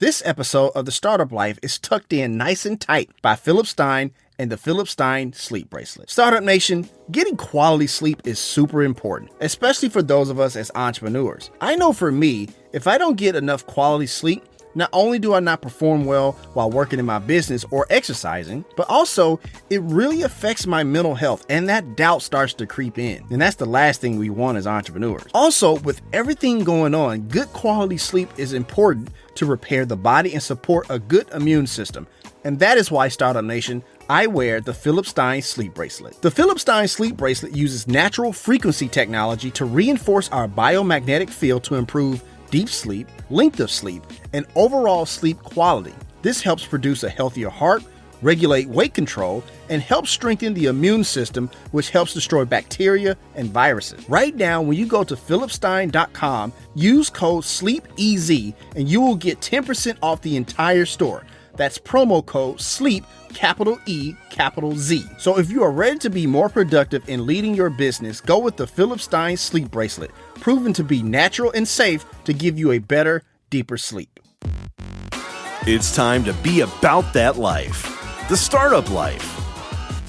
This episode of The Startup Life is tucked in nice and tight by Philip Stein and the Philip Stein Sleep Bracelet. Startup Nation, getting quality sleep is super important, especially for those of us as entrepreneurs. I know for me, if I don't get enough quality sleep, not only do I not perform well while working in my business or exercising, but also it really affects my mental health and that doubt starts to creep in. And that's the last thing we want as entrepreneurs. Also, with everything going on, good quality sleep is important to repair the body and support a good immune system. And that is why, Startup Nation, I wear the Philip Stein Sleep Bracelet. The Philip Stein Sleep Bracelet uses natural frequency technology to reinforce our biomagnetic field to improve deep sleep, length of sleep, and overall sleep quality. This helps produce a healthier heart, regulate weight control, and helps strengthen the immune system, which helps destroy bacteria and viruses. Right now, when you go to philipstein.com, use code SLEEPEZ and you will get 10% off the entire store. That's promo code SLEEP, capital E, capital Z. So if you are ready to be more productive in leading your business, go with the Philip Stein Sleep Bracelet, proven to be natural and safe to give you a better, deeper sleep. It's time to be about that life, the startup life.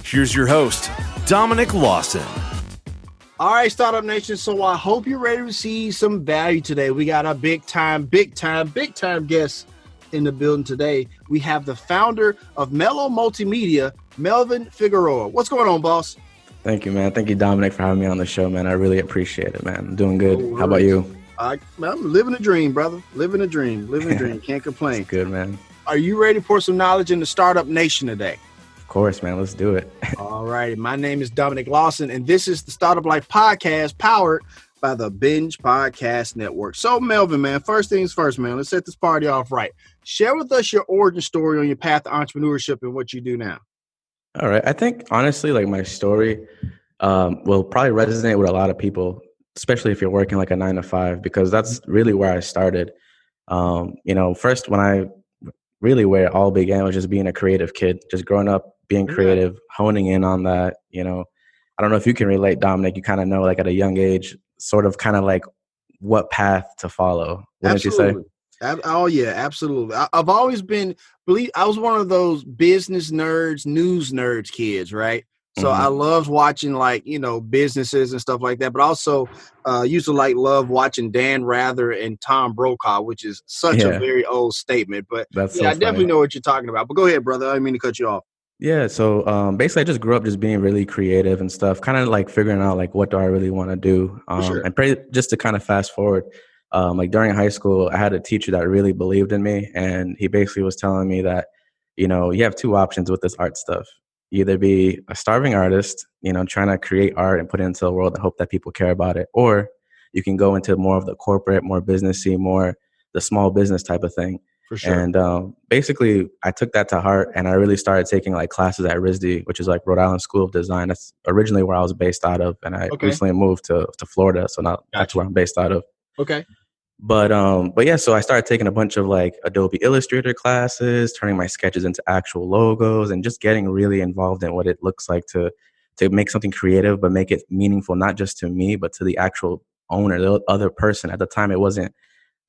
Here's your host, Dominic Lawson. All right, Startup Nation. So I hope you're ready to receive some value today. We got a big time guest in the building today. We have the founder of Mello Multimedia, Melvin Figueroa. What's going on, boss? Thank you, man. Thank you, Dominic, for having me on the show, man. I really appreciate it, man. I'm doing good. No How about you? I'm living a dream, brother. Living a dream. Can't complain. That's good, man. Are you ready for some knowledge in the Startup Nation today? Of course, man. Let's do it. All right. My name is Dominic Lawson, and this is the Startup Life podcast powered by the Binge Podcast Network. So, Melvin, man, first things first, man. Let's set this party off right. Share with us your origin story on your path to entrepreneurship and what you do now. All right. I think, honestly, like my story will probably resonate with a lot of people, especially if you're working like a 9-to-5, because that's really where I started. First, where it all began was just being a creative kid, just growing up, being creative, honing in on that. I don't know if you can relate, Dominic. You kind of know, like at a young age, sort of kind of like what path to follow. Wouldn't you say? Oh, yeah, absolutely. I've always been, I was one of those business nerds, news nerds kids, right? So I loved watching businesses and stuff like that, but also used to love watching Dan Rather and Tom Brokaw, which is such a very old statement. But I definitely know what you're talking about. But go ahead, brother. I didn't mean to cut you off. Yeah. So basically, I just grew up just being really creative and stuff, kind of like figuring out like what do I really want to do. And just to kind of fast forward, during high school, I had a teacher that really believed in me, and he basically was telling me that you have two options with this art stuff. Either be a starving artist, trying to create art and put it into the world and hope that people care about it, or you can go into more of the corporate, more businessy, more the small business type of thing. For sure. And basically, I took that to heart, and I really started taking like classes at RISD, which is like Rhode Island School of Design. That's originally where I was based out of, and I recently moved to Florida, so now that's where I'm based out of. Okay. But yeah, so I started taking a bunch of like Adobe Illustrator classes, turning my sketches into actual logos, and just getting really involved in what it looks like to make something creative, but make it meaningful, not just to me, but to the actual owner, the other person. At the time, it wasn't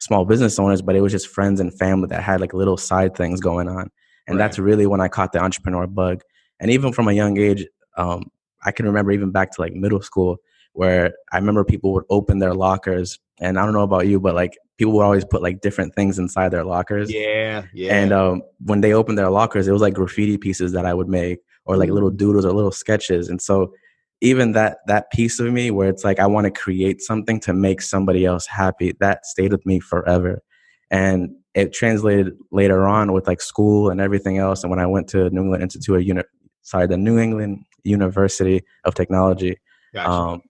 small business owners, but it was just friends and family that had like little side things going on. And that's really when I caught the entrepreneur bug. And even from a young age, I can remember even back to like middle school, where I remember people would open their lockers, and I don't know about you, but like people would always put like different things inside their lockers. Yeah. And when they opened their lockers, it was like graffiti pieces that I would make, or like little doodles or little sketches. And so even that piece of me where it's like I want to create something to make somebody else happy, that stayed with me forever. And it translated later on with like school and everything else. And when I went to the New England University of Technology,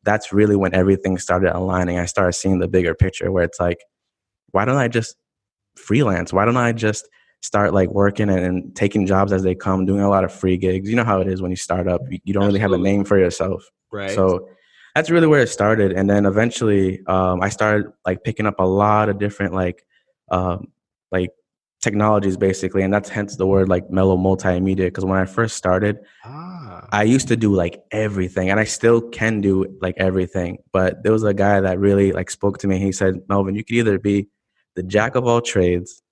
that's really when everything started aligning. I started seeing the bigger picture, where it's like, why don't I just freelance? Why don't I just start like working and taking jobs as they come, doing a lot of free gigs? You know how it is when you start up, you don't really have a name for yourself. Right. So that's really where it started. And then eventually I started like picking up a lot of different like technologies basically. And that's hence the word like Mello Multimedia. Because when I first started, I used to do like everything, and I still can do like everything. But there was a guy that really like spoke to me. He said, Melvin, you could either be the jack of all trades,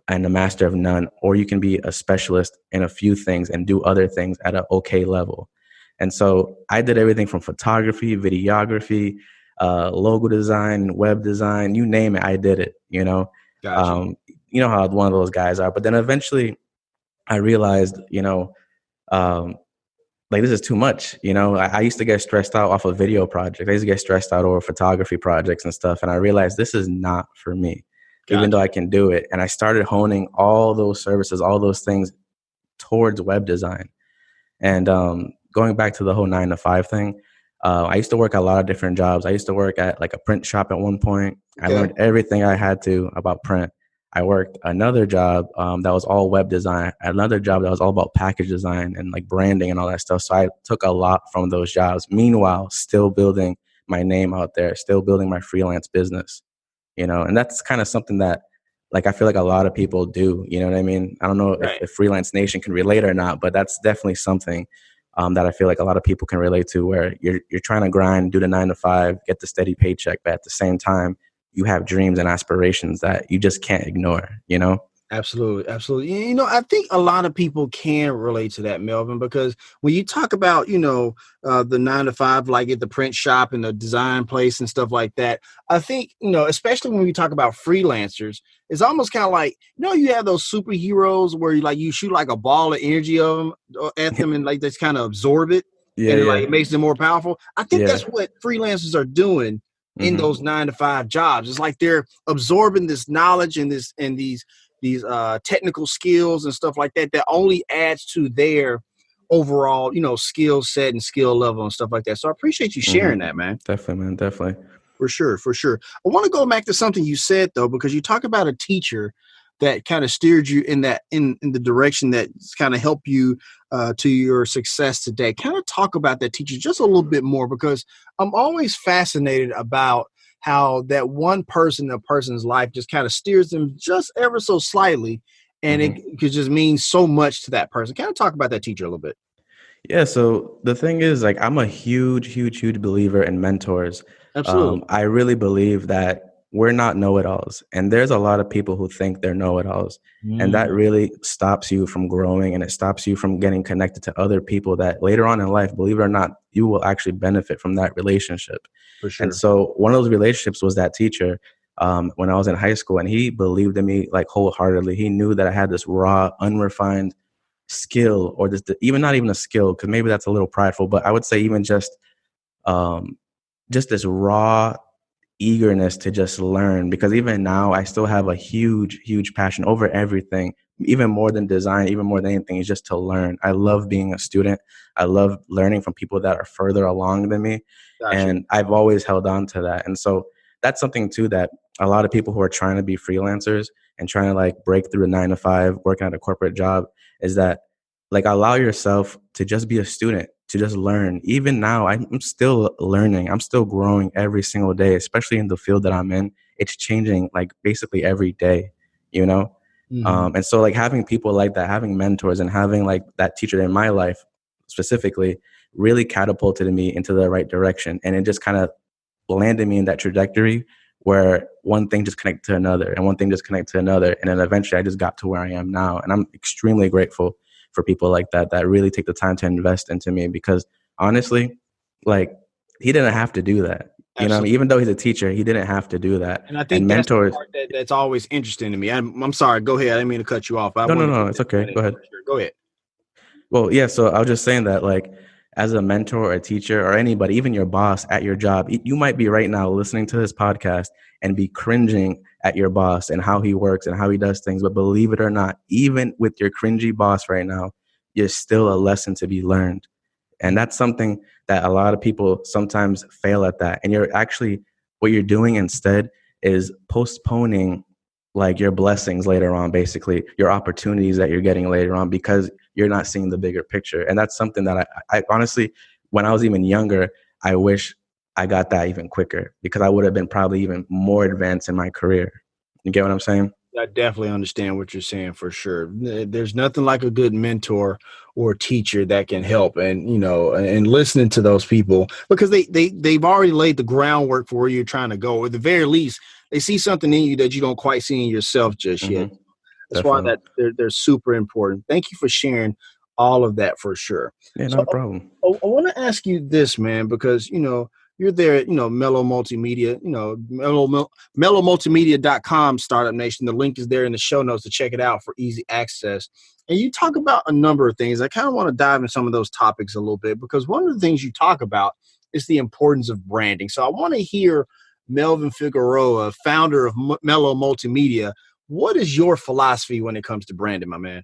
and a master of none, or you can be a specialist in a few things and do other things at an okay level. And so I did everything from photography, videography, logo design, web design, you name it, I did it, you know. Gotcha. You know how one of those guys are. But then eventually I realized, like this is too much. I used to get stressed out off of video projects. I used to get stressed out over photography projects and stuff. And I realized this is not for me, even though I can do it. And I started honing all those services, all those things towards web design. And going back to the whole 9-to-5 thing, I used to work at a lot of different jobs. I used to work at like a print shop at one point. I learned everything I had to about print. I worked another job that was all web design, another job that was all about package design and like branding and all that stuff. So I took a lot from those jobs. Meanwhile, still building my name out there, still building my freelance business, and that's kind of something that like I feel like a lot of people do. You know what I mean? I don't know if Freelance Nation can relate or not, but that's definitely something that I feel like a lot of people can relate to, where you're trying to grind, do the 9-to-5, get the steady paycheck, but at the same time, you have dreams and aspirations that you just can't ignore, Absolutely. Absolutely. I think a lot of people can relate to that, Melvin, because when you talk about, the 9-to-5, like at the print shop and the design place and stuff like that, I think, especially when we talk about freelancers, it's almost kind of like, you have those superheroes where you shoot like a ball of energy at them and like just kind of absorb it. Yeah, and it makes them more powerful. I think that's what freelancers are doing in those 9-to-5 jobs. It's like they're absorbing this knowledge and these technical skills and stuff like that only adds to their overall, skill set and skill level and stuff like that. So I appreciate you sharing that, man. Definitely, man. Definitely. For sure. I want to go back to something you said though, because you talk about a teacher that kind of steered you in the direction that kind of helped you to your success today. Kind of talk about that teacher just a little bit more, because I'm always fascinated about how that one person in a person's life just kind of steers them just ever so slightly, and it could just mean so much to that person. Kind of talk about that teacher a little bit. Yeah. So the thing is, like, I'm a huge believer in mentors. Absolutely. I really believe that we're not know-it-alls, and there's a lot of people who think they're know-it-alls, and that really stops you from growing, and it stops you from getting connected to other people that later on in life, believe it or not, you will actually benefit from that relationship. For sure. And so one of those relationships was that teacher when I was in high school, and he believed in me like wholeheartedly. He knew that I had this raw, unrefined skill, or even not even a skill, because maybe that's a little prideful, but I would say even just this raw eagerness to just learn, because even now I still have a huge passion over everything, even more than design, even more than anything, is just to learn. I love being a student. I love learning from people that are further along than me. Gotcha. And I've always held on to that. And so that's something too that a lot of people who are trying to be freelancers and trying to like break through a 9-to-5, working at a corporate job, is that like allow yourself to just be a student, to just learn. Even now, I'm still learning. I'm still growing every single day, especially in the field that I'm in. It's changing like basically every day, And so like having people like that, having mentors and having like that teacher in my life specifically really catapulted me into the right direction. And it just kind of landed me in that trajectory where one thing just connected to another and one thing just connected to another. And then eventually I just got to where I am now. And I'm extremely grateful for people like that really take the time to invest into me, because honestly, like he didn't have to do that. You know what I mean? Even though he's a teacher, he didn't have to do that. And I think that's mentors, the part that's always interesting to me. I'm sorry. Go ahead. I didn't mean to cut you off. No. It's okay. Go ahead. Sure. Go ahead. Well, yeah. So I was just saying that, like, as a mentor or a teacher or anybody, even your boss at your job, you might be right now listening to this podcast and be cringing at your boss and how he works and how he does things. But believe it or not, even with your cringy boss right now, you're still a lesson to be learned. And that's something that a lot of people sometimes fail at that. And you're actually, what you're doing instead is postponing like your blessings later on, basically your opportunities that you're getting later on, because you're not seeing the bigger picture. And that's something that I honestly, when I was even younger, I wish I got that even quicker, because I would have been probably even more advanced in my career. You get what I'm saying? I definitely understand what you're saying, for sure. There's nothing like a good mentor or teacher that can help, and and listening to those people, because they've already laid the groundwork for where you're trying to go, or at the very least, they see something in you that you don't quite see in yourself just yet. That's why Definitely. they're super important. Thank you for sharing all of that for sure. Yeah, So not a problem. I want to ask you this, man, because you're there at Mello Multimedia, mellomultimedia.com, Startup Nation. The link is there in the show notes to check it out for easy access. And you talk about a number of things. I kind of want to dive into some of those topics a little bit, because one of the things you talk about is the importance of branding. So I want to hear Melvin Figueroa, founder of Mello Multimedia. What is your philosophy when it comes to branding, my man?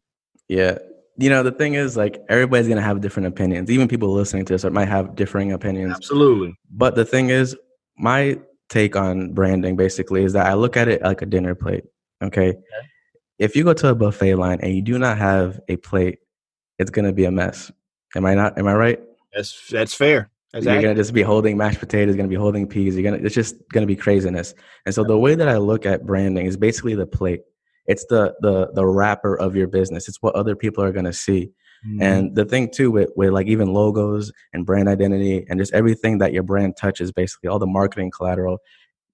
Yeah. The thing is, like, everybody's going to have different opinions. Even people listening to this might have differing opinions. Absolutely. But the thing is, my take on branding basically is that I look at it like a dinner plate. Okay. If you go to a buffet line and you do not have a plate, it's going to be a mess. Am I right? That's fair. Exactly. You're going to just be holding mashed potatoes, going to be holding peas. It's just going to be craziness. And so the way that I look at branding is basically the plate. It's the wrapper of your business. It's what other people are going to see. Mm-hmm. And the thing too, with like even logos and brand identity and just everything that your brand touches, basically all the marketing collateral,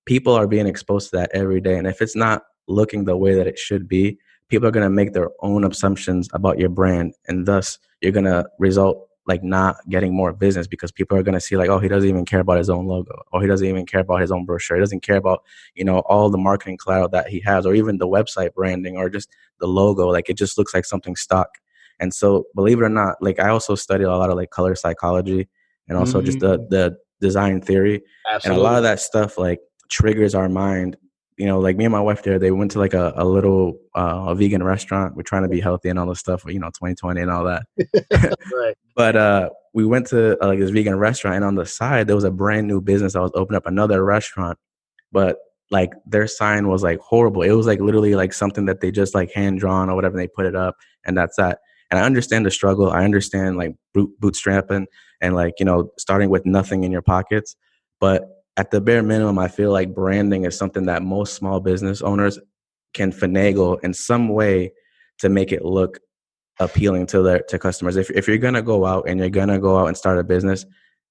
people are being exposed to that every day. And if it's not looking the way that it should be, people are going to make their own assumptions about your brand. And thus you're going to result like not getting more business, because people are going to see like, oh, he doesn't even care about his own logo, or he doesn't even care about his own brochure. He doesn't care about, all the marketing collateral that he has, or even the website branding, or just the logo. Like, it just looks like something stock. And so, believe it or not, like, I also study a lot of like color psychology and also just the design theory. Absolutely. And a lot of that stuff like triggers our mind. Like me and my wife they went to like a little a vegan restaurant. We're trying to be healthy and all this stuff, 2020 and all that. Right. But we went to like this vegan restaurant, and on the side there was a brand new business that was opening up, another restaurant. But like their sign was like horrible. It was like literally like something that they just like hand drawn or whatever. And they put it up, and that's that. And I understand the struggle. I understand like bootstrapping and like, starting with nothing in your pockets. But at the bare minimum, I feel like branding is something that most small business owners can finagle in some way to make it look appealing to customers. If you're going to go out and start a business,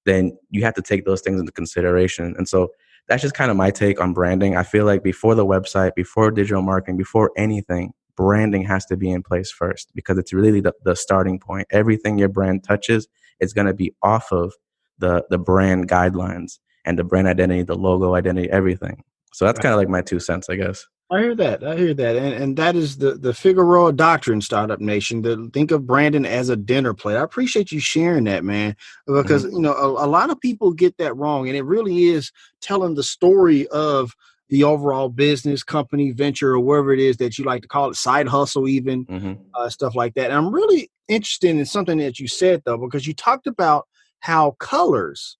then you have to take those things into consideration. And so that's just kind of my take on branding. I feel like before the website, before digital marketing, before anything, branding has to be in place first, because it's really the starting point. Everything your brand touches is going to be off of the brand guidelines and the brand identity, the logo identity, everything. So that's kind of like my 2 cents, I guess. I hear that. And that is the Figueroa doctrine, Startup Nation, to think of branding as a dinner plate. I appreciate you sharing that, man, because, a lot of people get that wrong. And it really is telling the story of the overall business, company, venture, or whatever it is that you like to call it, side hustle, even stuff like that. And I'm really interested in something that you said, though, because you talked about how colors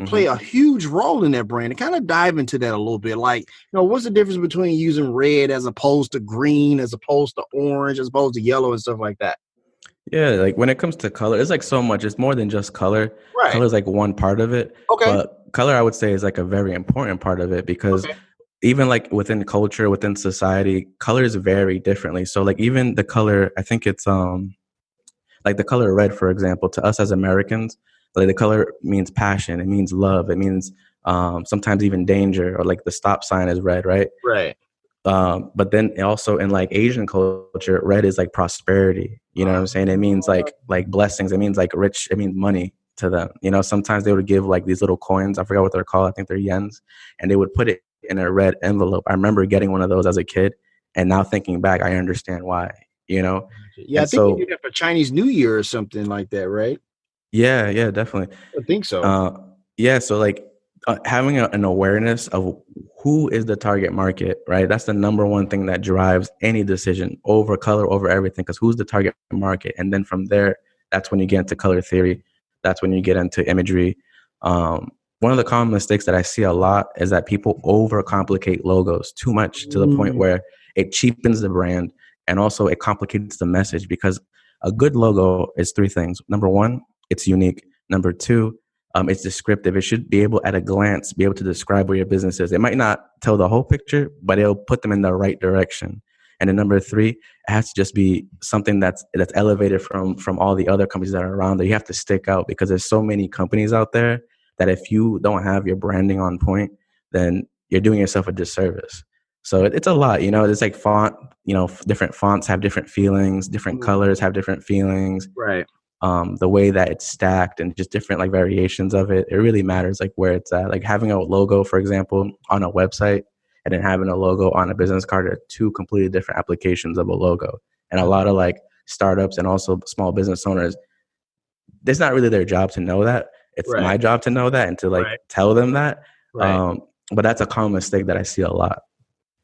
play a huge role in that brand. And kind of dive into that a little bit. Like, what's the difference between using red as opposed to green, as opposed to orange, as opposed to yellow and stuff like that? Yeah, like when it comes to color, it's like so much. It's more than just color. Right. Color is like one part of it. Okay. But color, I would say, is like a very important part of it, because even like within culture, within society, colors vary differently. So like even the color, I think it's like the color red, for example, to us as Americans, like the color means passion. It means love. It means sometimes even danger, or like the stop sign is red, right? Right. But then also in like Asian culture, red is like prosperity. You know what I'm saying? It means like blessings. It means like rich. It means money to them. Sometimes they would give like these little coins. I forgot what they're called. I think they're yens. And they would put it in a red envelope. I remember getting one of those as a kid. And now thinking back, I understand why, Yeah, and I think you did that for Chinese New Year or something like that, right? Yeah, definitely. I think so. So like having an awareness of who is the target market, right? That's the number one thing that drives any decision over color, over everything, because who's the target market? And then from there, that's when you get into color theory. That's when you get into imagery. One of the common mistakes that I see a lot is that people overcomplicate logos too much, to the point where it cheapens the brand, and also it complicates the message, because a good logo is 3 things. Number 1, it's unique. Number 2, it's descriptive. It should be able, at a glance, be able to describe where your business is. It might not tell the whole picture, but it'll put them in the right direction. And then number 3, it has to just be something that's elevated from all the other companies that are around there. You have to stick out, because there's so many companies out there that if you don't have your branding on point, then you're doing yourself a disservice. So it's a lot, you know, it's like font, you know, different fonts have different feelings, different colors have different feelings. Right. The way that it's stacked and just different like variations of it, it really matters like where it's at. Like having a logo, for example, on a website and then having a logo on a business card are two completely different applications of a logo. And a lot of like startups and also small business owners, it's not really their job to know that. It's my job to know that and to like tell them that. But that's a common mistake that I see a lot.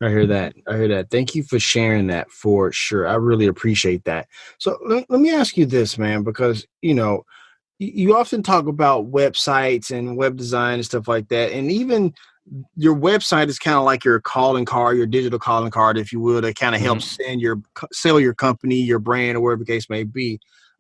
I hear that. Thank you for sharing that for sure. I really appreciate that. So let me ask you this, man, because, you know, you often talk about websites and web design and stuff like that. And even your website is kind of like your calling card, your digital calling card, if you will, that kind of helps sell your company, your brand, or whatever the case may be.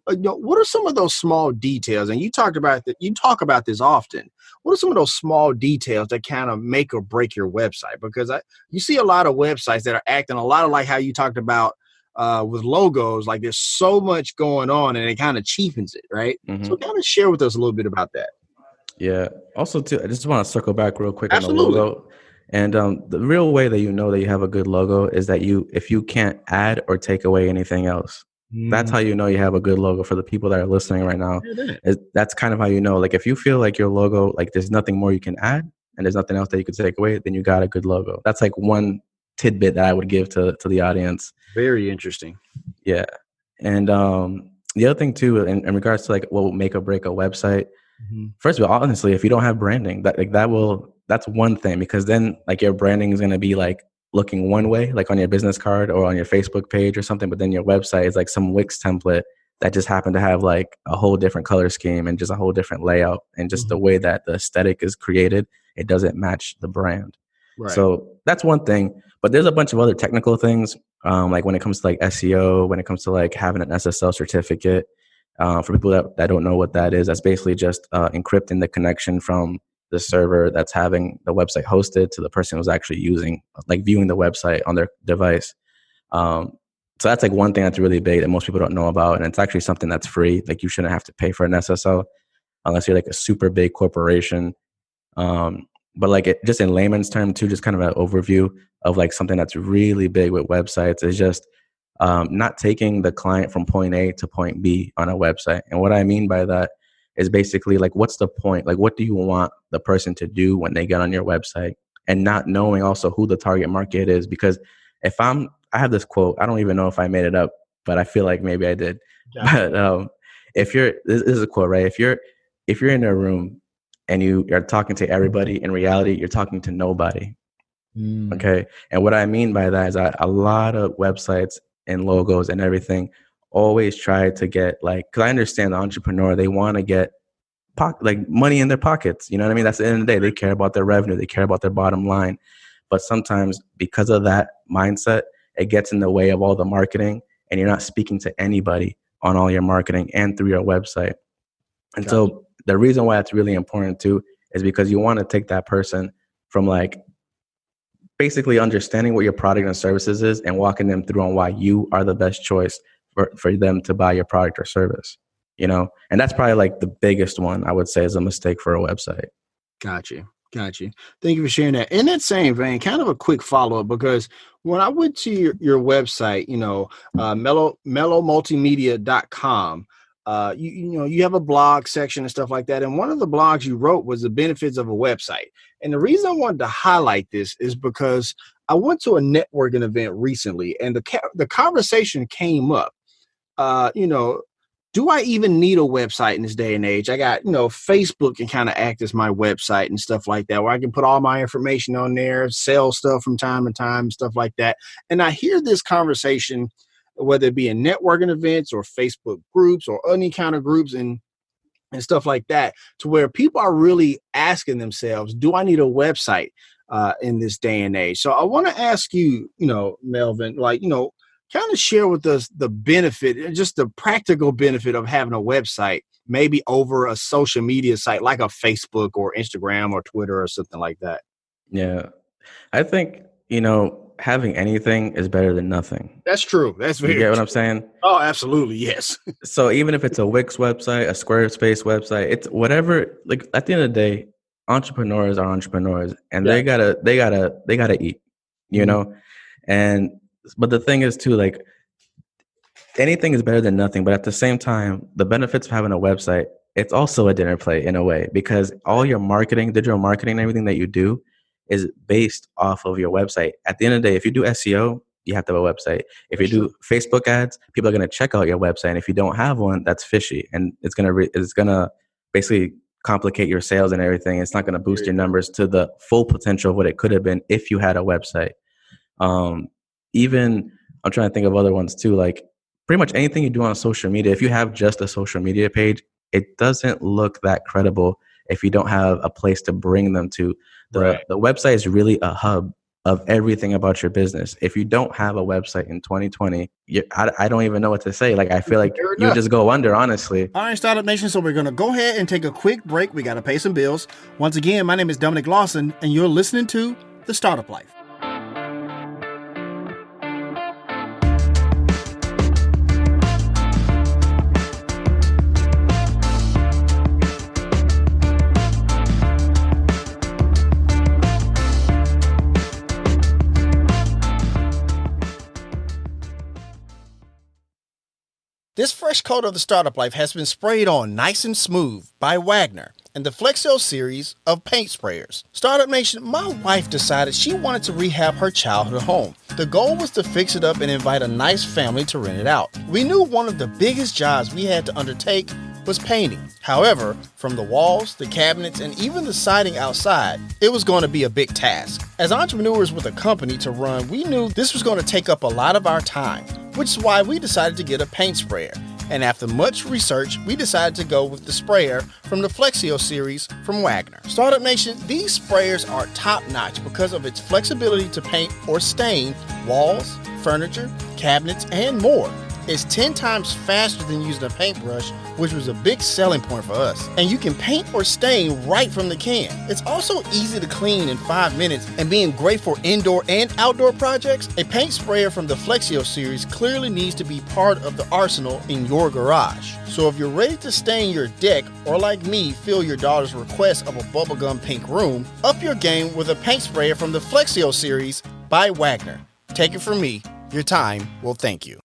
You know, what are some of those small details? And you talk about this often. What are some of those small details that kind of make or break your website? Because you see a lot of websites that are acting a lot of like how you talked about with logos. Like there's so much going on, and it kind of cheapens it, right? So kind of share with us a little bit about that. Yeah. Also, too, I just want to circle back real quick Absolutely. on the logo. And the real way that you know that you have a good logo is that if you can't add or take away anything else. That's how you know you have a good logo. For the people that are listening right now, that's kind of how you know. Like if you feel like your logo, like there's nothing more you can add and there's nothing else that you could take away, then you got a good logo. That's like one tidbit that I would give to the audience. Very interesting. Yeah. And the other thing too, in regards to like what will make or break a website, first of all, honestly, if you don't have branding, that's one thing, because then like your branding is going to be like looking one way, like on your business card or on your Facebook page or something, but then your website is like some Wix template that just happened to have like a whole different color scheme and just a whole different layout, and just the way that the aesthetic is created, it doesn't match the brand. So that's one thing, but there's a bunch of other technical things, like when it comes to like SEO, when it comes to like having an SSL certificate. For people that don't know what that is, that's basically just encrypting the connection from the server that's having the website hosted to the person who's actually viewing the website on their device. So that's like one thing that's really big that most people don't know about. And it's actually something that's free. Like you shouldn't have to pay for an SSL unless you're like a super big corporation. But like just in layman's term too, just kind of an overview of like something that's really big with websites is just not taking the client from point A to point B on a website. And what I mean by that is basically like, what's the point? Like, what do you want the person to do when they get on your website? And not knowing also who the target market is. Because I have this quote, I don't even know if I made it up, but I feel like maybe I did. Yeah. But this is a quote, right? If you're in a room and you are talking to everybody, in reality, you're talking to nobody. Okay. And what I mean by that is that a lot of websites and logos and everything always try to get like, because I understand the entrepreneur, they want to get like money in their pockets. You know what I mean? That's the end of the day. They care about their revenue. They care about their bottom line. But sometimes because of that mindset, it gets in the way of all the marketing, and you're not speaking to anybody on all your marketing and through your website. And so the reason why it's really important too is because you want to take that person from like basically understanding what your product and services is and walking them through on why you are the best choice for them to buy your product or service, you know? And that's probably like the biggest one I would say is a mistake for a website. Got you. Thank you for sharing that. In that same vein, kind of a quick follow-up, because when I went to your website, you know, mellomultimedia.com, you have a blog section and stuff like that. And one of the blogs you wrote was the benefits of a website. And the reason I wanted to highlight this is because I went to a networking event recently, and the conversation came up. Do I even need a website in this day and age? I got, Facebook can kind of act as my website and stuff like that, where I can put all my information on there, sell stuff from time to time, stuff like that. And I hear this conversation, whether it be in networking events or Facebook groups or any kind of groups and stuff like that, to where people are really asking themselves, do I need a website in this day and age? So I want to ask you, Melvin, kind of share with us the benefit, just the practical benefit of having a website, maybe over a social media site like a Facebook or Instagram or Twitter or something like that. Yeah. I think, having anything is better than nothing. That's true. That's very You get what true. I'm saying? Oh, absolutely. Yes. So even if it's a Wix website, a Squarespace website, it's whatever, like at the end of the day, entrepreneurs are entrepreneurs, and they gotta eat. you know? But the thing is too, like, anything is better than nothing. But at the same time, the benefits of having a website, it's also a dinner plate in a way, because all your marketing, digital marketing, and everything that you do is based off of your website. At the end of the day, if you do SEO, you have to have a website. If you do Facebook ads, people are going to check out your website. And if you don't have one, that's fishy. And it's going to basically complicate your sales and everything. It's not going to boost your numbers to the full potential of what it could have been if you had a website. Even I'm trying to think of other ones too, like pretty much anything you do on social media, if you have just a social media page, it doesn't look that credible if you don't have a place to bring them to. The website is really a hub of everything about your business. If you don't have a website in 2020, I don't even know what to say. Like, I feel like you just go under, honestly. All right, Startup Nation, so we're going to go ahead and take a quick break. We got to pay some bills. Once again, my name is Dominic Lawson, and you're listening to The Startup Life. This fresh coat of the Startup Life has been sprayed on nice and smooth by Wagner and the Flexo series of paint sprayers. Startup Nation, my wife decided she wanted to rehab her childhood home. The goal was to fix it up and invite a nice family to rent it out. We knew one of the biggest jobs we had to undertake was painting. However, from the walls, the cabinets, and even the siding outside, it was going to be a big task. As entrepreneurs with a company to run, we knew this was going to take up a lot of our time, which is why we decided to get a paint sprayer. And after much research, we decided to go with the sprayer from the Flexio series from Wagner. Startup Nation, these sprayers are top-notch because of its flexibility to paint or stain walls, furniture, cabinets, and more. It's 10 times faster than using a paintbrush, which was a big selling point for us. And you can paint or stain right from the can. It's also easy to clean in 5 minutes, and being great for indoor and outdoor projects, a paint sprayer from the Flexio series clearly needs to be part of the arsenal in your garage. So if you're ready to stain your deck, or like me, fill your daughter's request of a bubblegum pink room, up your game with a paint sprayer from the Flexio series by Wagner. Take it from me, your time will thank you.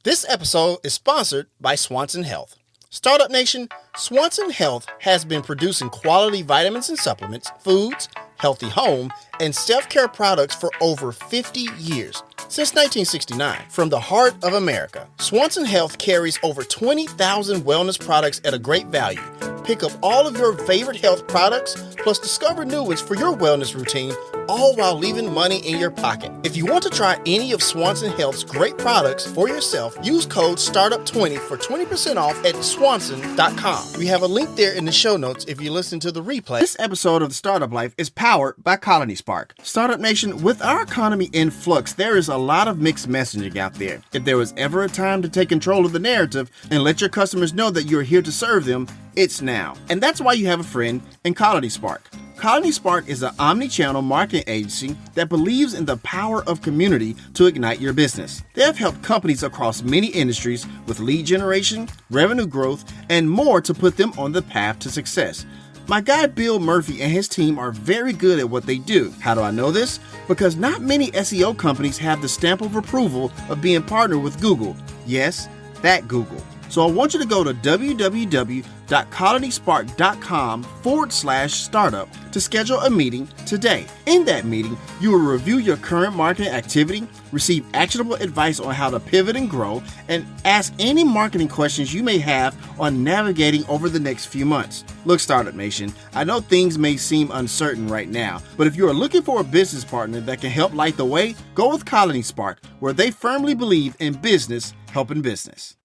This episode is sponsored by Swanson Health. Startup Nation, Swanson Health has been producing quality vitamins and supplements, foods, healthy home, and self-care products for over 50 years. Since 1969, from the heart of America, Swanson Health carries over 20,000 wellness products at a great value. Pick up all of your favorite health products, plus discover new ones for your wellness routine, all while leaving money in your pocket. If you want to try any of Swanson Health's great products for yourself, use code STARTUP20 for 20% off at swanson.com. We have a link there in the show notes if you listen to the replay. This episode of The Startup Life is powered by Colony Spark. Startup Nation, with our economy in flux, there is a lot of mixed messaging out there. If there was ever a time to take control of the narrative and let your customers know that you're here to serve them, it's now. And that's why you have a friend in Colony Spark. Colony Spark is an omni-channel marketing agency that believes in the power of community to ignite your business. They have helped companies across many industries with lead generation, revenue growth, and more to put them on the path to success. My guy Bill Murphy and his team are very good at what they do. How do I know this? Because not many SEO companies have the stamp of approval of being partnered with Google. Yes, that Google. So I want you to go to www.colonyspark.com/startup to schedule a meeting today. In that meeting, you will review your current marketing activity, receive actionable advice on how to pivot and grow, and ask any marketing questions you may have on navigating over the next few months. Look, Startup Nation, I know things may seem uncertain right now, but if you are looking for a business partner that can help light the way, go with Colony Spark, where they firmly believe in business helping business.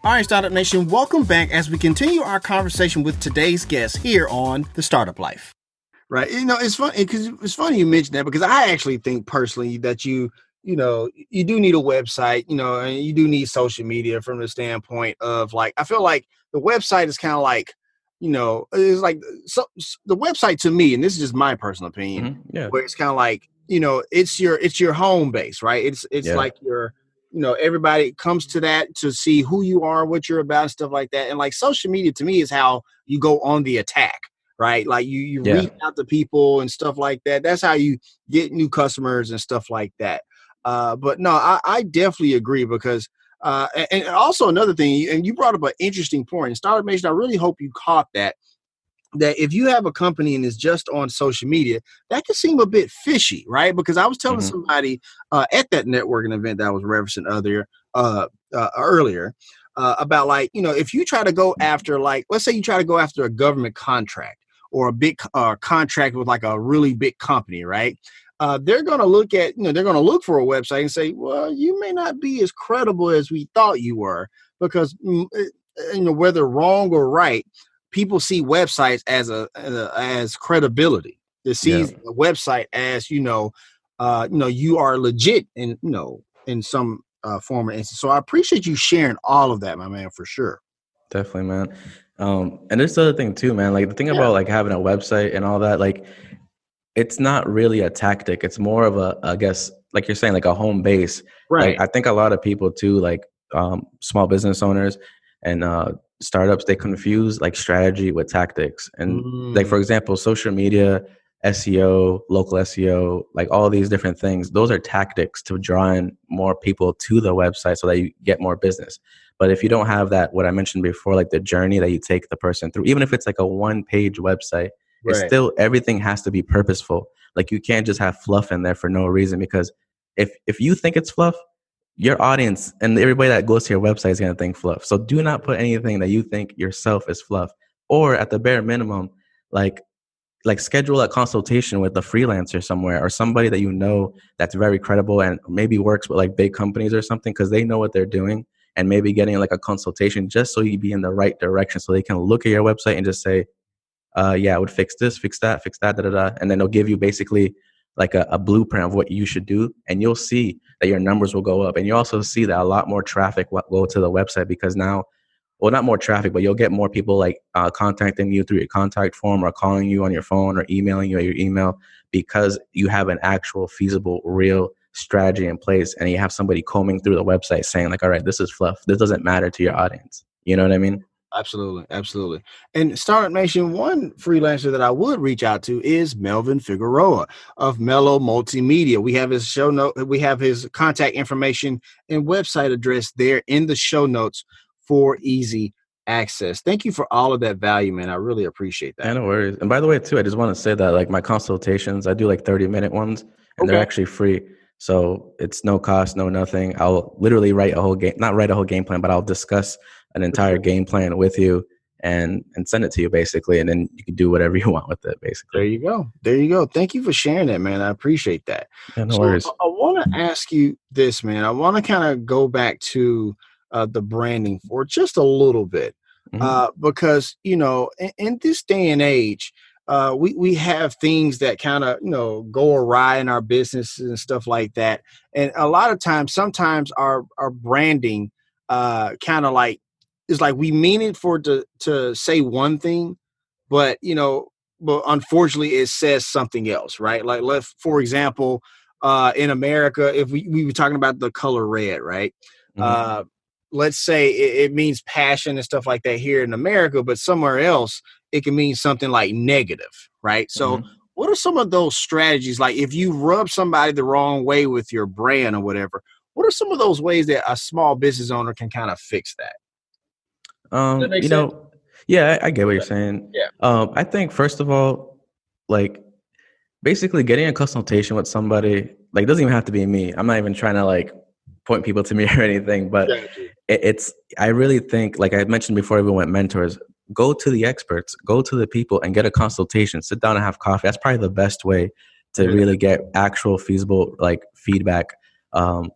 All right, Startup Nation, welcome back as we continue our conversation with today's guest here on The Startup Life. Right. You know, it's funny because it's funny you mentioned that, because I actually think personally that you do need a website, and you do need social media from the standpoint of, like, I feel like the website is kind of like, it's like, so the website to me, and this is just my personal opinion, where it's kind of like, it's your home base, right? It's like your, everybody comes to that to see who you are, what you're about, stuff like that. And like social media to me is how you go on the attack, right? Like you Yeah. reach out to people and stuff like that. That's how you get new customers and stuff like that. But no, I definitely agree because and also another thing, and you brought up an interesting point. In Startup Nation, I really hope you caught that if you have a company and it's just on social media, that can seem a bit fishy, right? Because I was telling somebody at that networking event that I was referencing earlier about, like, you know, if you try to go after, like, let's say you try to go after a government contract or a big contract with like a really big company, right? They're going to look at, you know, they're going to look for a website and say, well, you may not be as credible as we thought you were, because, you know, whether wrong or right, people see websites as credibility. They see a website as, you know, you are legit in, you know, in some form or instance. So I appreciate you sharing all of that, my man, for sure. Definitely, man. And there's the other thing too, man. Like the thing about like having a website and all that, like it's not really a tactic. It's more of a, I guess, like you're saying, like a home base. Right. Like I think a lot of people too, like small business owners and startups, they confuse like strategy with tactics. And like, for example, social media, SEO, local SEO, like all these different things, those are tactics to draw in more people to the website so that you get more business. But if you don't have that, what I mentioned before, like the journey that you take the person through, even if it's like a 1-page website, it's still, everything has to be purposeful. Like you can't just have fluff in there for no reason, because if you think it's fluff, your audience and everybody that goes to your website is going to think fluff. So do not put anything that you think yourself is fluff. Or at the bare minimum, like schedule a consultation with a freelancer somewhere or somebody that you know that's very credible and maybe works with like big companies or something, because they know what they're doing, and maybe getting like a consultation just so you be in the right direction, so they can look at your website and just say, yeah, I would fix this, fix that, and then they'll give you basically like a blueprint of what you should do, and you'll see that your numbers will go up. And you also see that a lot more traffic will go to the website, because now, well, not more traffic, but you'll get more people like contacting you through your contact form or calling you on your phone or emailing you at your email, because you have an actual feasible, real strategy in place, and you have somebody combing through the website saying like, all right, this is fluff. This doesn't matter to your audience. You know what I mean? Absolutely. Absolutely. And Startup Nation, one freelancer that I would reach out to is Melvin Figueroa of Mello Multimedia. We have his show note. We have his contact information and website address there in the show notes for easy access. Thank you for all of that value, man. I really appreciate that. Yeah, no worries. And by the way, too, I just want to say that like my consultations, I do like 30-minute ones, and they're actually free. So it's no cost, no nothing. I'll literally write a whole game, not write a whole game plan, but I'll discuss an entire game plan with you and send it to you basically. And then you can do whatever you want with it basically. There you go. There you go. Thank you for sharing that, man. I appreciate that. Yeah, no worries. I want to ask you this, man. I want to kind of go back to the branding for just a little bit, because, you know, in this day and age, we have things that kind of, you know, go awry in our businesses and stuff like that. And a lot of times, sometimes our branding kind of like, it's like we mean it to say one thing, but, you know, but unfortunately it says something else, right? Like, for example, in America, if we were talking about the color red, right? Let's say it means passion and stuff like that here in America, but somewhere else it can mean something like negative, right? So what are some of those strategies? Like if you rub somebody the wrong way with your brand or whatever, what are some of those ways that a small business owner can kind of fix that? You know, yeah, I get what you're saying. Yeah. I think first of all, like basically getting a consultation with somebody, like it doesn't even have to be me. I'm not even trying to like point people to me or anything, but I really think, like I mentioned before, even with mentors, go to the experts, go to the people and get a consultation, sit down and have coffee. That's probably the best way to really get actual feasible like feedback on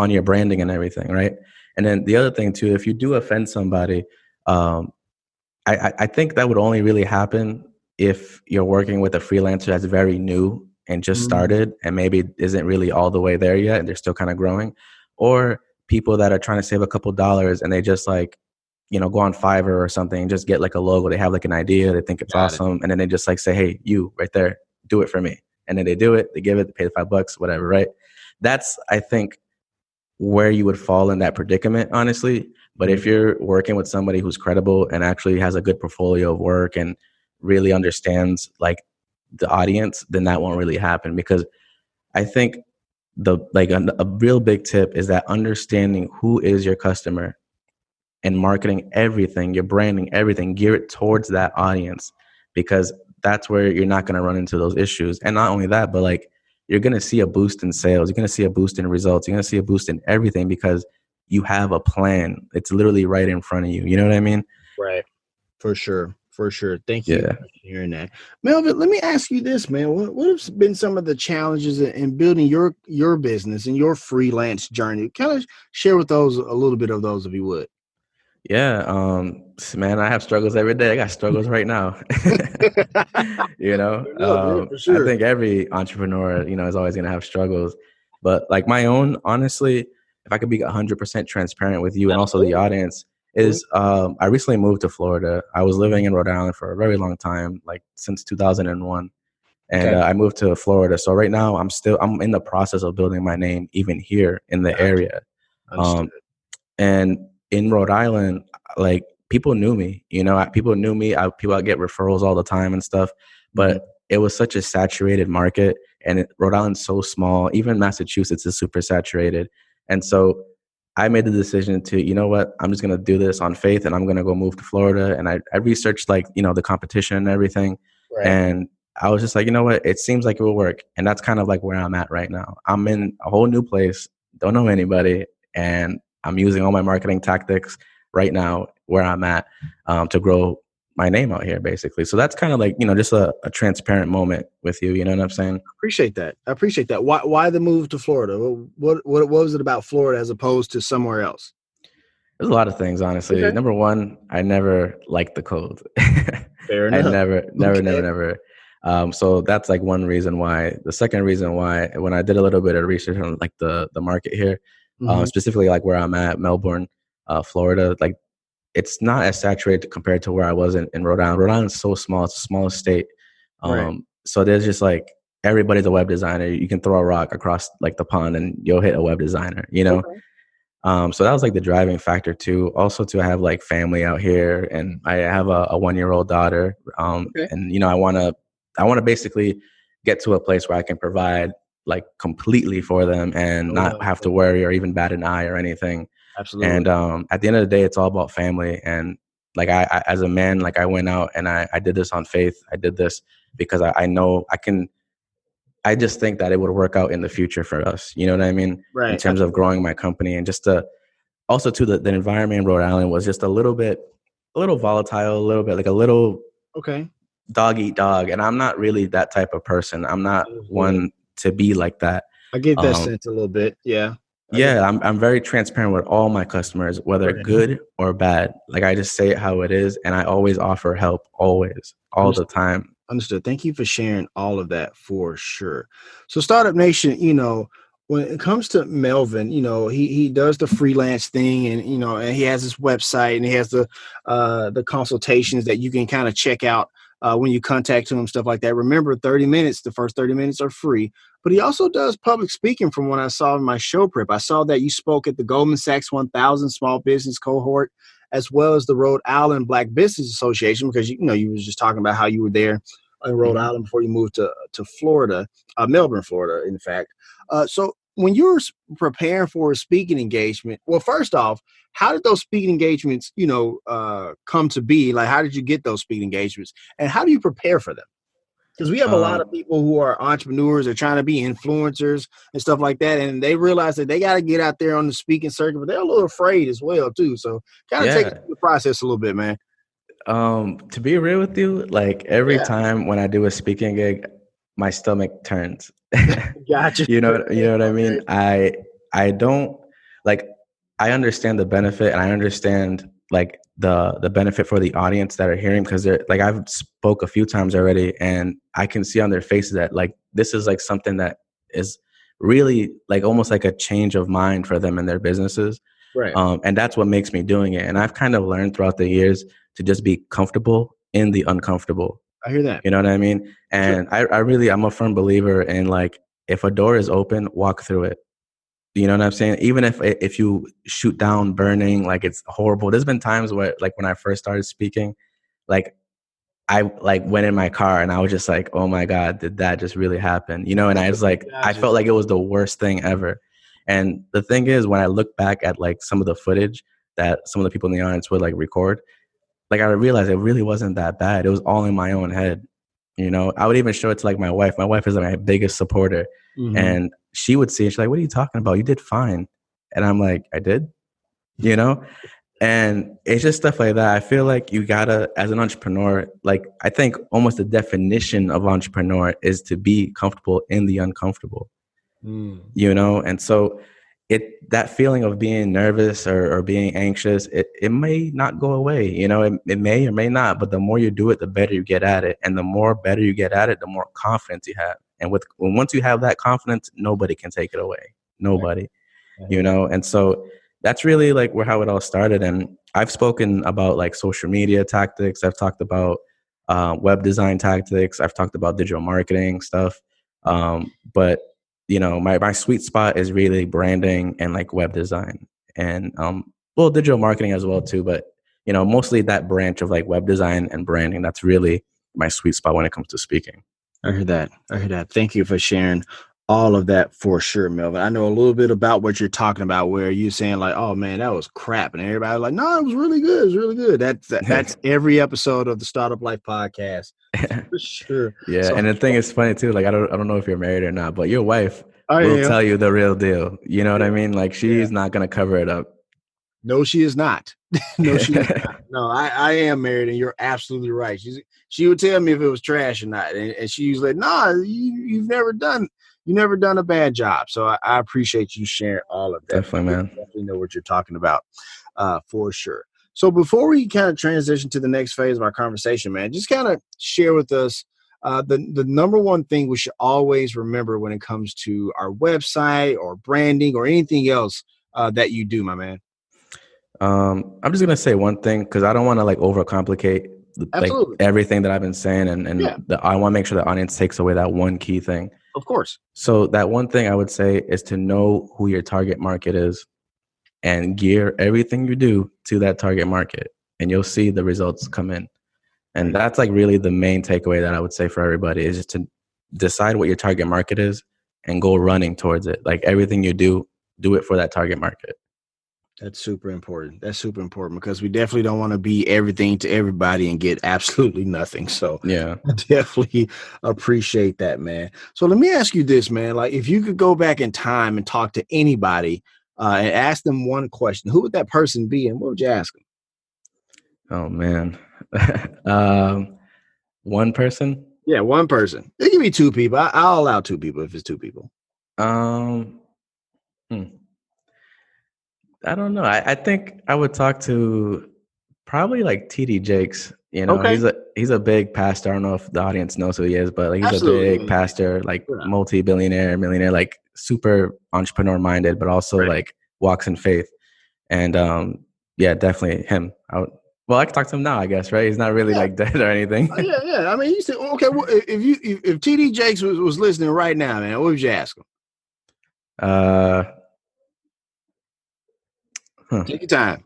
your branding and everything, right? And then the other thing too, if you do offend somebody, I think that would only really happen if you're working with a freelancer that's very new and just started and maybe isn't really all the way there yet and they're still kind of growing, or people that are trying to save a couple dollars and they just like, you know, go on Fiverr or something and just get like a logo. They have like an idea, they think it's awesome, and then they just like say, hey, you right there, do it for me. And then they do it, they give it, they pay the $5, whatever, right? That's, I think, where you would fall in that predicament, honestly. But if you're working with somebody who's credible and actually has a good portfolio of work and really understands like the audience, then that won't really happen. Because I think a real big tip is that understanding who is your customer and marketing everything, your branding, everything, gear it towards that audience, because that's where you're not going to run into those issues. And not only that, but like you're going to see a boost in sales. You're going to see a boost in results. You're going to see a boost in everything because you have a plan. It's literally right in front of you. You know what I mean? Right. For sure. For sure. Thank you for hearing that. Melvin, let me ask you this, man. What have been some of the challenges in building your business and your freelance journey? Kind of share with those a little bit of those, if you would. Yeah, man, I have struggles every day. I got struggles right now. You know, for sure. I think every entrepreneur, you know, is always going to have struggles. But like my own, honestly, if I could be 100% transparent with you and also the audience, is I recently moved to Florida. I was living in Rhode Island for a very long time, like since 2001. And I moved to Florida. So right now I'm in the process of building my name even here in the area. And in Rhode Island, like people knew me, you know, people knew me. People I get referrals all the time and stuff, but it was such a saturated market, and Rhode Island's so small. Even Massachusetts is super saturated. And so I made the decision to, you know what, I'm just going to do this on faith, and I'm going to go move to Florida. And I researched like, you know, the competition and everything. Right. And I was just like, you know what, it seems like it will work. And that's kind of like where I'm at right now. I'm in a whole new place, don't know anybody, and I'm using all my marketing tactics right now where I'm at to grow my name out here, basically. So that's kind of like, you know, just a transparent moment with you. You know what I'm saying? I appreciate that. Why the move to Florida? What was it about Florida as opposed to somewhere else? There's a lot of things, honestly. Okay. Number one, I never liked the cold. Fair enough. I never. So that's like one reason why. The second reason why, when I did a little bit of research on like the market here, specifically like where I'm at, Melbourne, Florida, like it's not as saturated compared to where I was in Rhode Island. Rhode Island is so small. It's the smallest state. So there's just like, everybody's a web designer. You can throw a rock across like the pond and you'll hit a web designer, you know? So that was like the driving factor too. Also to have like family out here, and I have a 1-year-old daughter. And you know, I want to basically get to a place where I can provide like completely for them and not have to worry or even bat an eye or anything. Absolutely. And at the end of the day, it's all about family. And like I as a man, like I went out and I did this on faith. I did this because I know I can. I just think that it would work out in the future for us. You know what I mean? Right. In terms of growing my company, and just also too, the environment in Rhode Island was just a little volatile, a little bit like a little dog eat dog. And I'm not really that type of person. I'm not one to be like that. I get that sense a little bit. Yeah. I'm very transparent with all my customers, whether good or bad. Like I just say it how it is, and I always offer help, all the time. Understood. Thank you for sharing all of that for sure. So Startup Nation, you know, when it comes to Melvin, you know, he does the freelance thing, and, you know, and he has his website, and he has the consultations that you can kind of check out when you contact him, stuff like that. Remember, the first 30 minutes are free, but he also does public speaking from what I saw in my show prep. I saw that you spoke at the Goldman Sachs 1000 Small Business Cohort, as well as the Rhode Island Black Business Association, because, you know, you were just talking about how you were there in Rhode Island before you moved to Florida, Melbourne, Florida, in fact. So when you were preparing for a speaking engagement, well, first off, how did those speaking engagements, you know, come to be? Like, how did you get those speaking engagements, and how do you prepare for them? Because we have a lot of people who are entrepreneurs or trying to be influencers and stuff like that, and they realize that they got to get out there on the speaking circuit, but they're a little afraid as well too. So kind of take it through the process a little bit, man. To be real with you, like every time when I do a speaking gig, my stomach turns. Gotcha. You know what I mean? I don't like, I understand the benefit, and I understand like the benefit for the audience that are hearing, because they're like, I've spoke a few times already, and I can see on their faces that like this is like something that is really like almost like a change of mind for them and their businesses. Right. And that's what makes me doing it. And I've kind of learned throughout the years to just be comfortable in the uncomfortable. I hear that. You know what I mean? And sure. I'm a firm believer in like, if a door is open, walk through it. You know what I'm saying? Even if you shoot down burning, like it's horrible. There's been times where like when I first started speaking, like I like went in my car and I was just like, oh my God, did that just really happen? You know, and I was like, I felt like it was the worst thing ever. And the thing is, when I look back at like some of the footage that some of the people in the audience would like record, like I realized it really wasn't that bad. It was all in my own head. You know, I would even show it to like my wife. My wife is like my biggest supporter. And she would see it. She's like, what are you talking about? You did fine. And I'm like, I did, you know? And it's just stuff like that. I feel like you gotta, as an entrepreneur, like I think almost the definition of entrepreneur is to be comfortable in the uncomfortable, you know? And so that feeling of being nervous or being anxious, it may not go away, you know, it may or may not, but the more you do it, the better you get at it. And the more better you get at it, the more confidence you have. And once you have that confidence, nobody can take it away. Nobody, you know? And so that's really like how it all started. And I've spoken about like social media tactics. I've talked about web design tactics. I've talked about digital marketing stuff. But you know, my sweet spot is really branding and like web design and digital marketing as well too. But you know, mostly that branch of like web design and branding. That's really my sweet spot when it comes to speaking. I heard that. Thank you for sharing all of that for sure, Melvin. I know a little bit about what you're talking about, where you're saying like, "Oh man, that was crap," and everybody was like, "No, it was really good. It was really good." That's every episode of the Startup Life podcast for sure. Yeah, so, and the thing is funny too. Like I don't know if you're married or not, but your wife will tell you the real deal. You know what I mean? Like she's not gonna cover it up. No, she is not. No, she is not. No, I am married, and you're absolutely right. She would tell me if it was trash or not, and she was like, "Nah, you've never done a bad job." So I appreciate you sharing all of that. Definitely, man. Definitely know what you're talking about, for sure. So before we kind of transition to the next phase of our conversation, man, just kind of share with us the number one thing we should always remember when it comes to our website or branding or anything else that you do, my man. I'm just gonna say one thing because I don't want to like overcomplicate like everything that I've been saying, and I want to make sure the audience takes away that one key thing. Of course. So that one thing I would say is to know who your target market is and gear everything you do to that target market, and you'll see the results come in. And that's like really the main takeaway that I would say for everybody is just to decide what your target market is and go running towards it. Like everything you do it for that target market. That's super important. Because we definitely don't want to be everything to everybody and get absolutely nothing. So yeah, I definitely appreciate that, man. So let me ask you this, man. Like if you could go back in time and talk to anybody and ask them one question, who would that person be and what would you ask them? Oh, man. One person? Yeah, one person. It can be two people. I'll allow two people if it's two people. I don't know. I think I would talk to probably like TD Jakes. You know, he's a big pastor. I don't know if the audience knows who he is, but like he's a big pastor, like multi-billionaire, millionaire, like super entrepreneur minded, but also like walks in faith. And definitely him. I can talk to him now, I guess, right? He's not really like dead or anything. I mean, you said, okay, well, if TD Jakes was listening right now, man, what would you ask him? Take your time.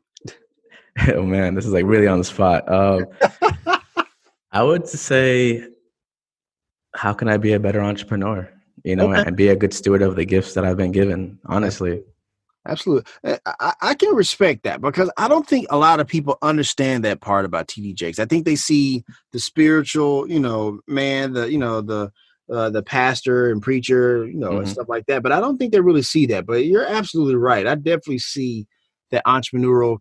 Oh man, this is like really on the spot. I would say, how can I be a better entrepreneur? You know, and be a good steward of the gifts that I've been given, honestly. Absolutely. I can respect that because I don't think a lot of people understand that part about TD Jakes. I think they see the spiritual, man, the pastor and preacher, and stuff like that. But I don't think they really see that. But you're absolutely right. I definitely see that entrepreneurial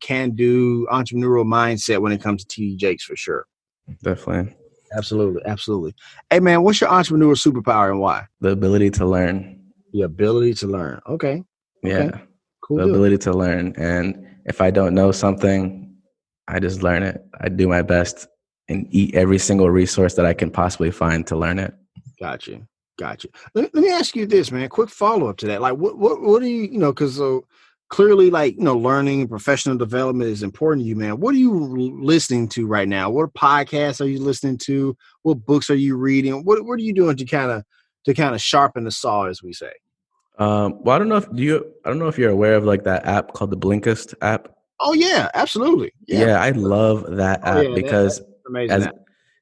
mindset when it comes to TD Jakes for sure. Definitely. Absolutely. Hey man, what's your entrepreneurial superpower and why? The ability to learn. The ability to learn. Okay. Yeah. Cool. The ability to learn. And if I don't know something, I just learn it. I do my best and eat every single resource that I can possibly find to learn it. Gotcha. Let me ask you this, man. Quick follow-up to that. Like what do you, because clearly, like, learning and professional development is important to you, man. What are you listening to right now? What podcasts are you listening to? What books are you reading? What are you doing to kind of sharpen the saw, as we say? Well, I don't know if you're aware of like that app called the Blinkist app. Oh yeah, absolutely. Yeah, I love that app because that's amazing.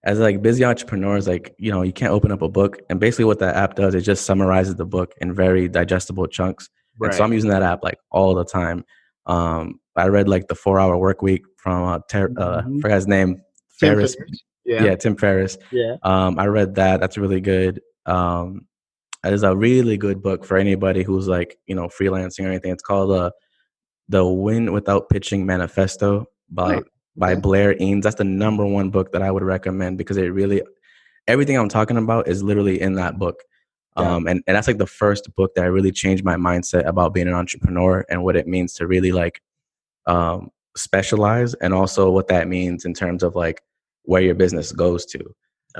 as like busy entrepreneurs, like, you know, you can't open up a book. And basically what that app does, it just summarizes the book in very digestible chunks. Right. And so I'm using that app like all the time. I read like the 4-Hour Work Week from, forgot his name, Ferriss. Yeah, Tim Ferriss. Yeah. I read that. That's really good. It's a really good book for anybody who's like, you know, freelancing or anything. It's called The Win Without Pitching Manifesto by Blair Eanes. That's the number one book that I would recommend because it really, everything I'm talking about is literally in that book. And that's like the first book that really changed my mindset about being an entrepreneur and what it means to really like specialize, and also what that means in terms of like where your business goes to.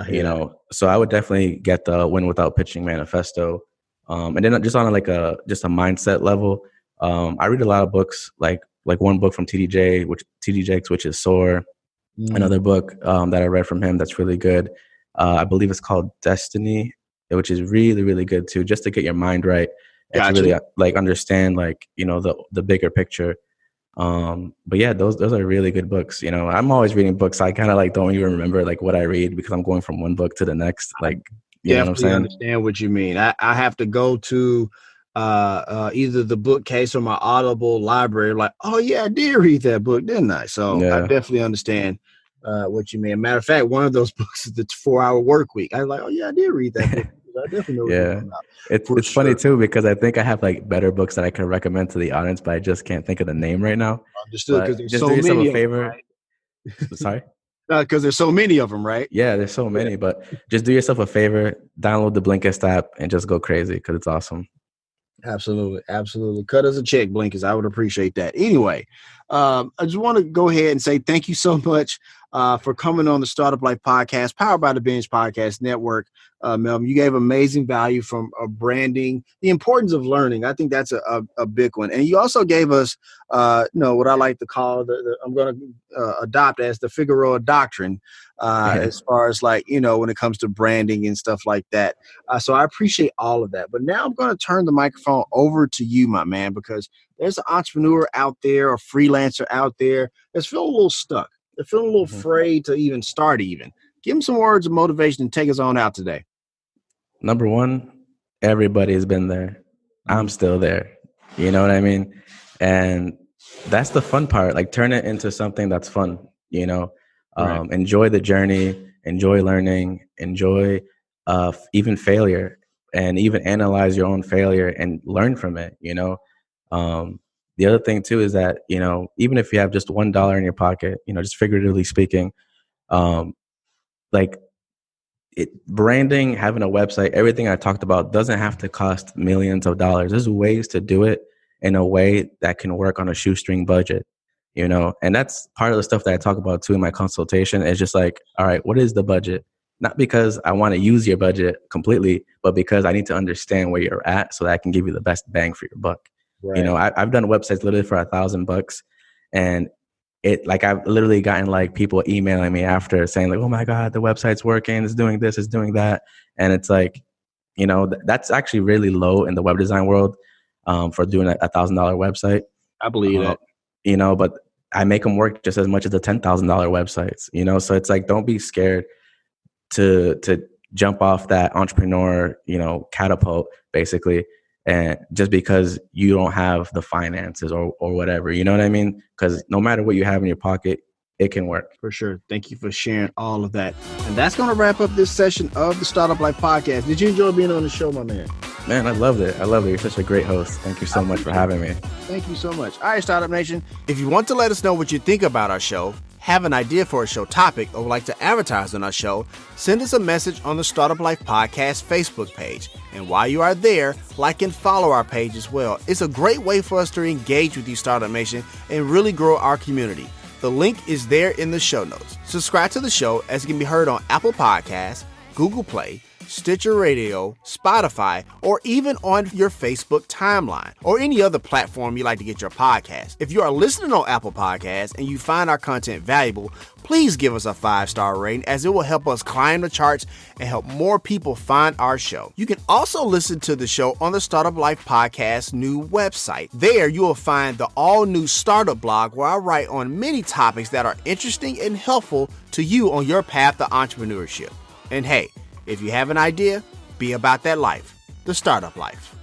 You know, so I would definitely get the Win Without Pitching Manifesto. And then just on like a mindset level, I read a lot of books, like one book from TD Jakes, which is SOAR. Another book that I read from him that's really good. I believe it's called Destiny, which is really, really good too, just to get your mind right and to really like understand like, you know, the bigger picture. But yeah, those are really good books. You know, I'm always reading books. I kind of like don't even remember like what I read because I'm going from one book to the next. Like, you know what I'm saying? Understand what you mean. I have to go to either the bookcase or my Audible library. Like, oh yeah, I did read that book, didn't I? So I definitely understand what you mean. Matter of fact, one of those books is the 4-Hour Work Week. I was like, oh yeah, I did read that book. I definitely know what you're talking about. It's funny too because I think I have like better books that I can recommend to the audience, but I just can't think of the name right now. Understood, because there's just so do yourself many a favor. of them, right? Sorry? Because there's so many of them, right? Yeah, there's so many, but just do yourself a favor, download the Blinkist app and just go crazy because it's awesome. Absolutely. Cut us a check, Blinkist. I would appreciate that. Anyway, I just want to go ahead and say thank you so much for coming on the Startup Life podcast, powered by the Binge Podcast Network. Melvin, you gave amazing value from branding, the importance of learning. I think that's a big one. And you also gave us, what I like to call I'm going to adopt as the Figueroa doctrine, as far as like, you know, when it comes to branding and stuff like that. So I appreciate all of that. But now I'm going to turn the microphone over to you, my man, because there's an entrepreneur out there, a freelancer out there that's feeling a little stuck. They're feeling a little afraid to even start even. Give them some words of motivation and take us on out today. Number one, everybody's been there. I'm still there. You know what I mean? And that's the fun part. Like turn it into something that's fun, you know? Enjoy the journey, enjoy learning, enjoy even failure, and even analyze your own failure and learn from it, you know? The other thing too is that, you know, even if you have just $1 in your pocket, you know, just figuratively speaking, branding, having a website, everything I talked about doesn't have to cost millions of dollars. There's ways to do it in a way that can work on a shoestring budget, you know? And that's part of the stuff that I talk about too in my consultation. Is just like, all right, what is the budget? Not because I want to use your budget completely, but because I need to understand where you're at so that I can give you the best bang for your buck. Right. You know, I've done websites literally for $1,000, and I've literally gotten like people emailing me after saying like, oh my God, the website's working, it's doing this, it's doing that. And it's like, you know, that's actually really low in the web design world for doing a $1,000 website. I believe that. You know, but I make them work just as much as the $10,000 websites, you know? So it's like, don't be scared to jump off that entrepreneur, you know, catapult basically. And just because you don't have the finances or whatever, you know what I mean? Because no matter what you have in your pocket, it can work. For sure. Thank you for sharing all of that. And that's going to wrap up this session of the Startup Life podcast. Did you enjoy being on the show, my man? Man, I loved it. You're such a great host. Thank you so much for having me. Thank you so much. All right, Startup Nation. If you want to let us know what you think about our show, have an idea for a show topic, or would like to advertise on our show, send us a message on the Startup Life Podcast Facebook page. And while you are there, like and follow our page as well. It's a great way for us to engage with you, Startup Nation, and really grow our community. The link is there in the show notes. Subscribe to the show as it can be heard on Apple Podcasts, Google Play, Stitcher Radio, Spotify, or even on your Facebook timeline or any other platform you like to get your podcast. If you are listening on Apple Podcasts and you find our content valuable, please give us a 5-star rating, as it will help us climb the charts and help more people find our show. You can also listen to the show on the Startup Life Podcast new website. There you will find the all-new startup blog where I write on many topics that are interesting and helpful to you on your path to entrepreneurship. And hey, if you have an idea, be about that life, the startup life.